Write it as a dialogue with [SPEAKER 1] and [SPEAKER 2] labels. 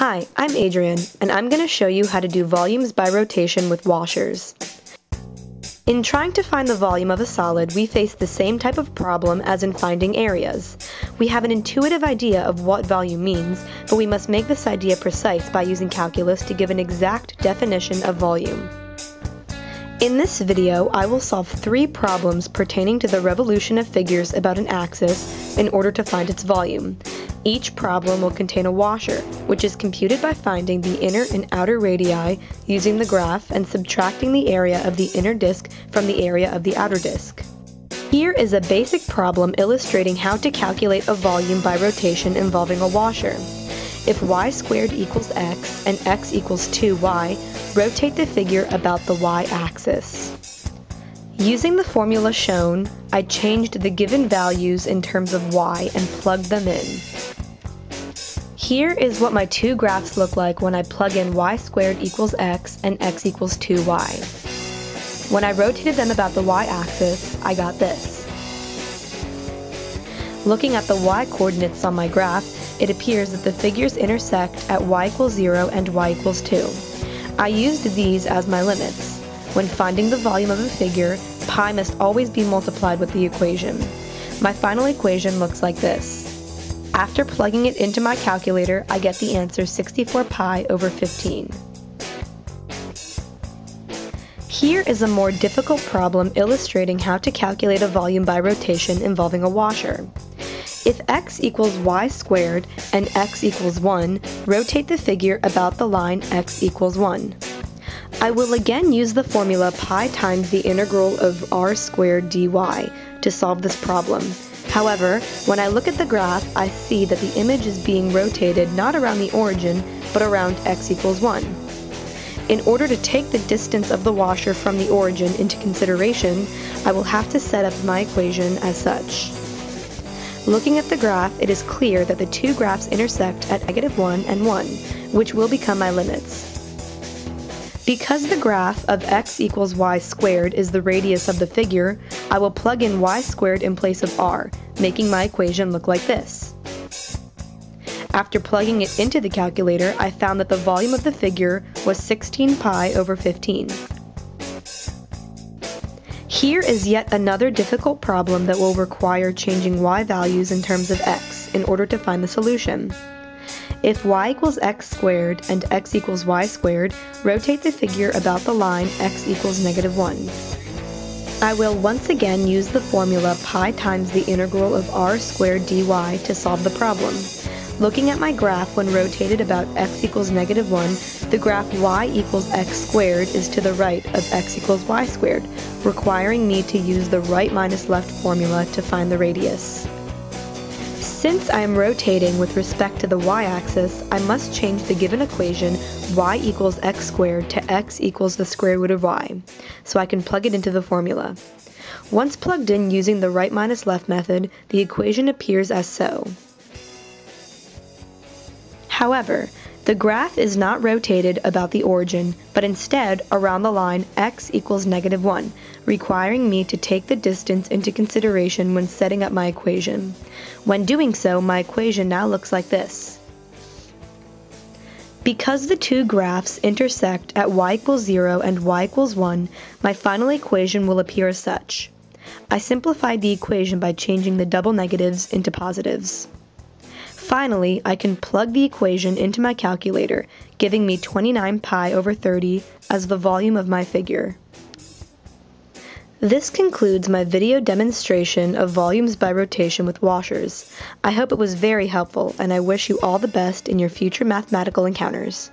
[SPEAKER 1] Hi, I'm Adrienne, and I'm going to show you how to do volumes by rotation with washers. In trying to find the volume of a solid, we face the same type of problem as in finding areas. We have an intuitive idea of what volume means, but we must make this idea precise by using calculus to give an exact definition of volume. In this video, I will solve 3 problems pertaining to the revolution of figures about an axis in order to find its volume. Each problem will contain a washer, which is computed by finding the inner and outer radii using the graph and subtracting the area of the inner disk from the area of the outer disk. Here is a basic problem illustrating how to calculate a volume by rotation involving a washer. If y squared equals x and x equals 2y, rotate the figure about the y-axis. Using the formula shown, I changed the given values in terms of y and plugged them in. Here is what my 2 graphs look like when I plug in y squared equals x and x equals 2y. When I rotated them about the y-axis, I got this. Looking at the y coordinates on my graph, it appears that the figures intersect at y equals 0 and y equals 2. I used these as my limits. When finding the volume of a figure, pi must always be multiplied with the equation. My final equation looks like this. After plugging it into my calculator, I get the answer 64 pi over 15. Here is a more difficult problem illustrating how to calculate a volume by rotation involving a washer. If x equals y squared and x equals 1, rotate the figure about the line x equals 1. I will again use the formula pi times the integral of r squared dy to solve this problem. However, when I look at the graph, I see that the image is being rotated not around the origin, but around x equals 1. In order to take the distance of the washer from the origin into consideration, I will have to set up my equation as such. Looking at the graph, it is clear that the 2 graphs intersect at -1 and 1, which will become my limits. Because the graph of x equals y squared is the radius of the figure, I will plug in y squared in place of r, making my equation look like this. After plugging it into the calculator, I found that the volume of the figure was 16 pi over 15. Here is yet another difficult problem that will require changing y values in terms of x in order to find the solution. If y equals x squared and x equals y squared, rotate the figure about the line x equals -1. I will once again use the formula pi times the integral of r squared dy to solve the problem. Looking at my graph when rotated about x equals -1, the graph y equals x squared is to the right of x equals y squared, requiring me to use the right minus left formula to find the radius. Since I am rotating with respect to the y-axis, I must change the given equation y equals x squared to x equals the square root of y, so I can plug it into the formula. Once plugged in using the right minus left method, the equation appears as so. However, the graph is not rotated about the origin, but instead around the line x equals -1, requiring me to take the distance into consideration when setting up my equation. When doing so, my equation now looks like this. Because the 2 graphs intersect at y equals 0 and y equals 1, my final equation will appear as such. I simplified the equation by changing the double negatives into positives. Finally, I can plug the equation into my calculator, giving me 29 pi over 30 as the volume of my figure. This concludes my video demonstration of volumes by rotation with washers. I hope it was very helpful, and I wish you all the best in your future mathematical encounters.